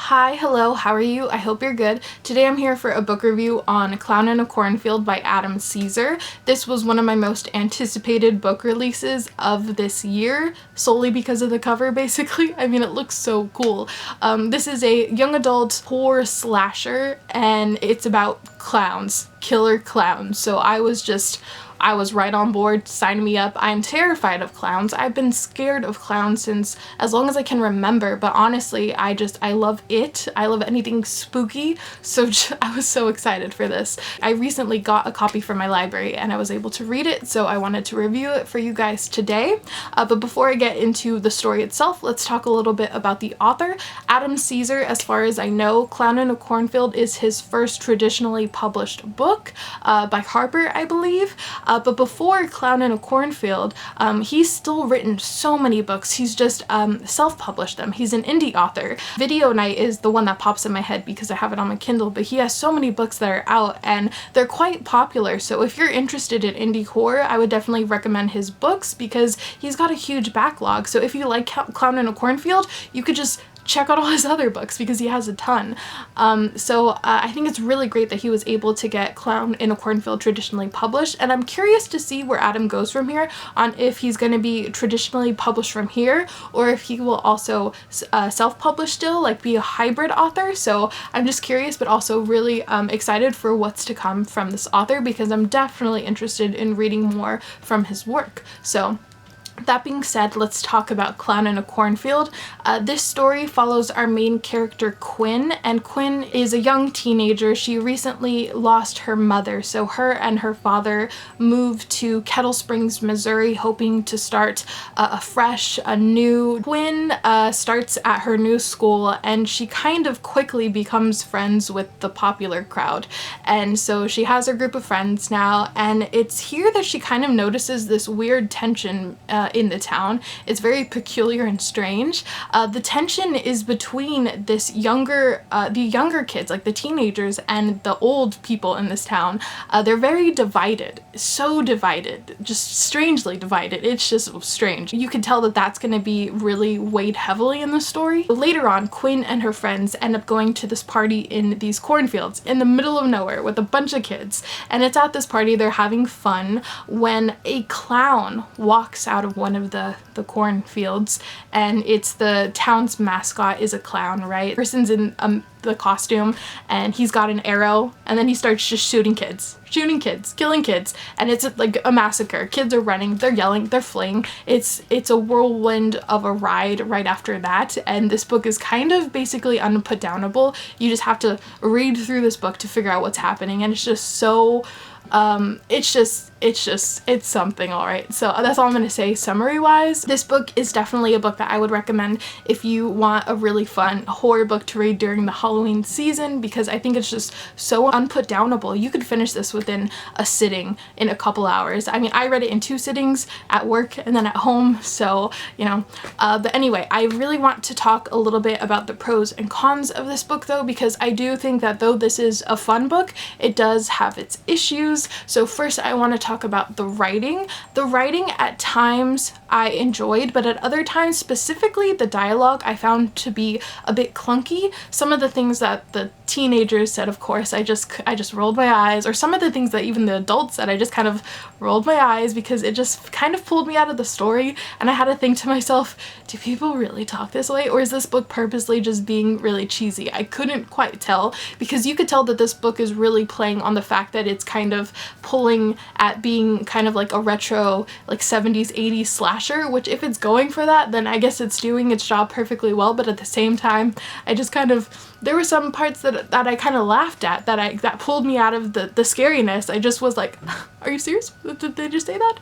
Hi, hello, how are you? I hope you're good. Today I'm here for a book review on Clown in a Cornfield by Cesare. This was one of my most anticipated book releases of this year, solely because of the cover, basically. I mean, it looks so cool. This is a young adult horror slasher, and it's about clowns, killer clowns. So I was right on board, sign me up. I'm terrified of clowns. I've been scared of clowns since as long as I can remember, but honestly, I love it. I love anything spooky, so I was so excited for this. I recently got a copy from my library and I was able to read it, so I wanted to review it for you guys today. But before I get into the story itself, let's talk a little bit about the author. Cesare, as far as I know, Clown in a Cornfield is his first traditionally published book by Harper, I believe. But before Clown in a Cornfield, he's still written so many books. He's just self-published them. He's an indie author. Video Night is the one that pops in my head because I have it on my Kindle, but he has so many books that are out and they're quite popular. So if you're interested in indie horror, I would definitely recommend his books because he's got a huge backlog. So if you like Clown in a Cornfield, you could just check out all his other books because he has a ton. I think it's really great that he was able to get Clown in a Cornfield traditionally published, and I'm curious to see where Adam goes from here on if he's going to be traditionally published from here or if he will also self-publish still, like be a hybrid author. So I'm just curious, but also really excited for what's to come from this author because I'm definitely interested in reading more from his work. So that being said, let's talk about Clown in a Cornfield. This story follows our main character Quinn, and Quinn is a young teenager. She recently lost her mother, so her and her father moved to Kettle Springs, Missouri, hoping to start anew. Quinn starts at her new school, and she kind of quickly becomes friends with the popular crowd. And so she has her group of friends now, and it's here that she kind of notices this weird tension in the town. It's very peculiar and strange. The tension is between the younger kids, like the teenagers, and the old people in this town. They're very divided, so divided, just strangely divided. It's just strange. You can tell that that's going to be really weighed heavily in the story. Later on, Quinn and her friends end up going to this party in these cornfields in the middle of nowhere with a bunch of kids, and it's at this party they're having fun when a clown walks out of one of the cornfields, and it's the town's mascot is a clown, right? The person's in the costume, and he's got an arrow, and then he starts just shooting kids, killing kids, and it's like a massacre. Kids are running, they're yelling, they're fleeing. It's a whirlwind of a ride right after that, and this book is kind of basically unputdownable. You just have to read through this book to figure out what's happening, and it's just so it's something, all right. So that's all I'm gonna say summary wise. This book is definitely a book that I would recommend if you want a really fun horror book to read during the Halloween season, because I think it's just so unputdownable. You could finish this within a sitting in a couple hours. I mean, I read it in 2 sittings at work and then at home, so you know. But anyway, I really want to talk a little bit about the pros and cons of this book though, because I do think that though this is a fun book, it does have its issues. So first I want to talk about the writing. The writing at times I enjoyed, but at other times, specifically the dialogue, I found to be a bit clunky. Some of the things that the teenagers said, of course, I just rolled my eyes, or some of the things that even the adults said, I just kind of rolled my eyes because it just kind of pulled me out of the story, and I had to think to myself, do people really talk this way, or is this book purposely just being really cheesy? I couldn't quite tell, because you could tell that this book is really playing on the fact that it's kind of pulling at being kind of like a retro, like 70s, 80s slasher, which if it's going for that, then I guess it's doing its job perfectly well, but at the same time, I just kind of, there were some parts that I kind of laughed at that pulled me out of the scariness. I just was like, are you serious? Did they just say that?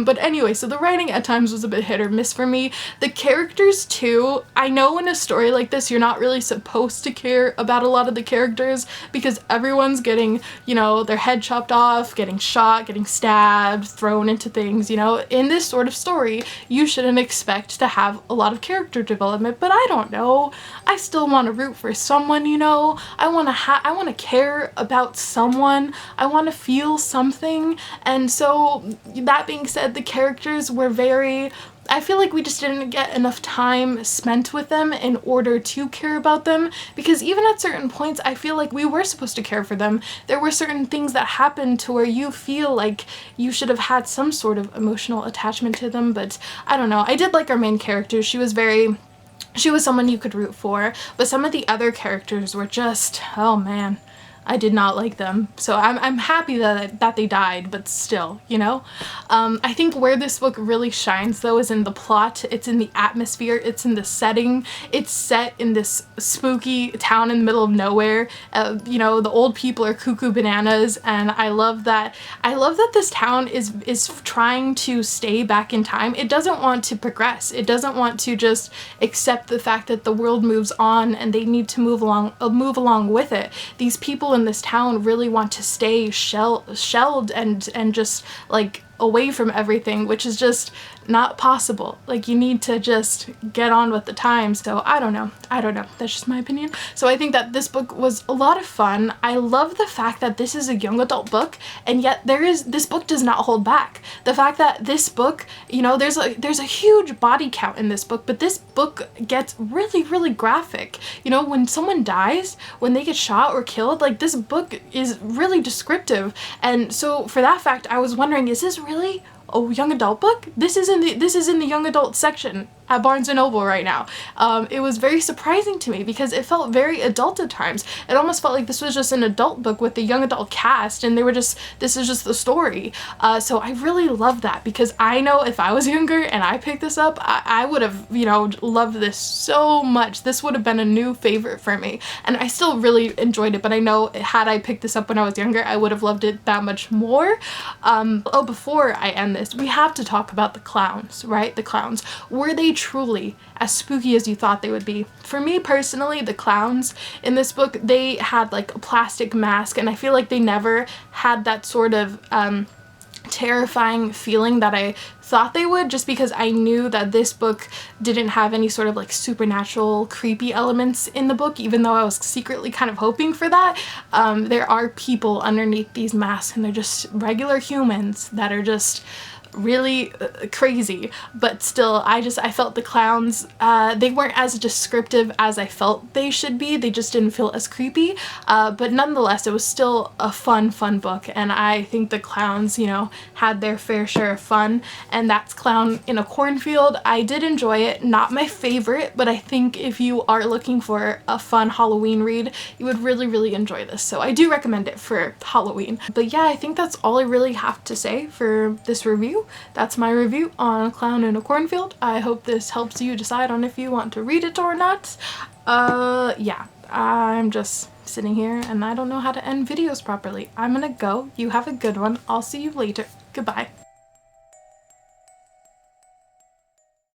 But anyway, so the writing at times was a bit hit or miss for me. The characters too, I know in a story like this, you're not really supposed to care about a lot of the characters because everyone's getting, you know, their head chopped off, getting shot, getting stabbed, thrown into things, you know. In this sort of story, you shouldn't expect to have a lot of character development, but I don't know. I still want to root for someone, you know. I want to care about someone. I want to feel something. And so that being said, the characters were very I feel like we just didn't get enough time spent with them in order to care about them, because even at certain points I feel like we were supposed to care for them. There were certain things that happened to where you feel like you should have had some sort of emotional attachment to them, but I don't know. I did like our main character. She was someone you could root for, but some of the other characters were just, oh man, I did not like them. So I'm happy that they died, but still, you know? I think where this book really shines though is in the plot. It's in the atmosphere. It's in the setting. It's set in this spooky town in the middle of nowhere. You know, the old people are cuckoo bananas, and I love that. I love that this town is trying to stay back in time. It doesn't want to progress. It doesn't want to just accept the fact that the world moves on and they need to move along with it. These people in this town really want to stay shelled and just like away from everything, which is just not possible. Like, you need to just get on with the times. So I don't know. That's just my opinion. So I think that this book was a lot of fun. I love the fact that this is a young adult book, and yet this book does not hold back. The fact that this book, you know, there's a huge body count in this book, but this book gets really, really graphic. You know, when someone dies, when they get shot or killed, like, this book is really descriptive. And so for that fact, I was wondering, is this really a young adult book? This is in the young adult section at Barnes & Noble right now. It was very surprising to me because it felt very adult at times. It almost felt like this was just an adult book with a young adult cast, and this is just the story. So I really love that, because I know if I was younger and I picked this up, I would have, you know, loved this so much. This would have been a new favorite for me, and I still really enjoyed it, but I know had I picked this up when I was younger, I would have loved it that much more. Before I end this, we have to talk about the clowns, right? The clowns. Were they truly as spooky as you thought they would be? For me personally, the clowns in this book, they had like a plastic mask, and I feel like they never had that sort of terrifying feeling that I thought they would, just because I knew that this book didn't have any sort of like supernatural creepy elements in the book, even though I was secretly kind of hoping for that. There are people underneath these masks, and they're just regular humans that are just really crazy, but still I felt the clowns, they weren't as descriptive as I felt they should be. They just didn't feel as creepy, but nonetheless it was still a fun book, and I think the clowns, you know, had their fair share of fun, and that's Clown in a Cornfield. I did enjoy it. Not my favorite, but I think if you are looking for a fun Halloween read, you would really, really enjoy this, so I do recommend it for Halloween. But yeah, I think that's all I really have to say for this review. That's my review on Clown in a Cornfield. I hope this helps you decide on if you want to read it or not. Yeah, I'm just sitting here and I don't know how to end videos properly. I'm gonna go. You have a good one. I'll see you later. Goodbye.